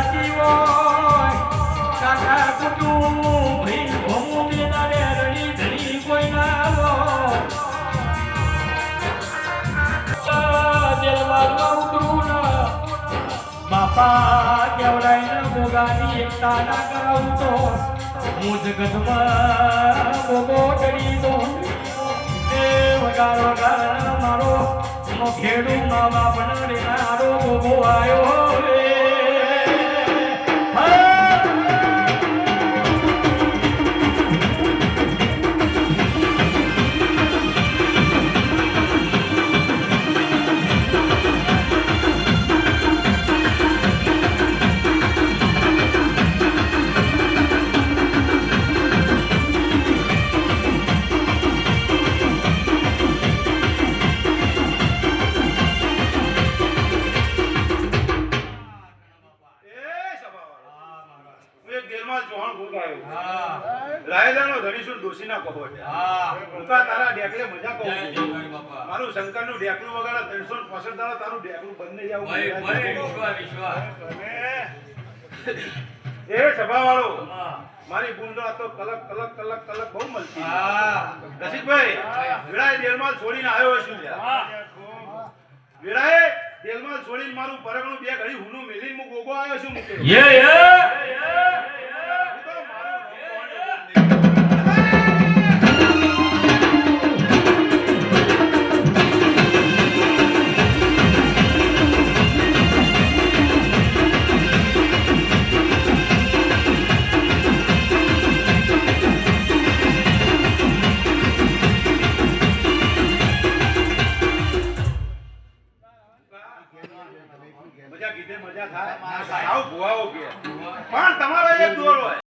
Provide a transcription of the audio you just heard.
જાતી હોય કાકા કુટુંબ ભઈ ભમુ બેનારે રણી ધણી કોઈ ના હોય દિલમાં ઉતરું ના બાપા કેવડાઈ ના મોગાની એકતા ના કરાવું તો હું જગતમાં ગોગો કરી દો એ વગાર વગાર મારો ખેડૂ મા બાપ ને મારો ગોગો આવ્યો રે મારું શંકર નું ઢેકલું વગાડે 365 દાડા તારું ઢેકલું બંધ નહીં જાવું એ સભા વાળો મારી ગુંડો આ તો કલક કલક કલક કલક બહુ મળતી રસિકભાઈ વિડાય દેલમાલ છોડીને આવ્યો છું વિડાય દેલમાલ છોડીને મારું પરગણું બે ઘડી હુનું મેલીને હું ગોગો આવ્યો છું મુકે મજા કીધે મજા થાય આવ ભુવાઓ કે પણ તમારો એક દોર હોય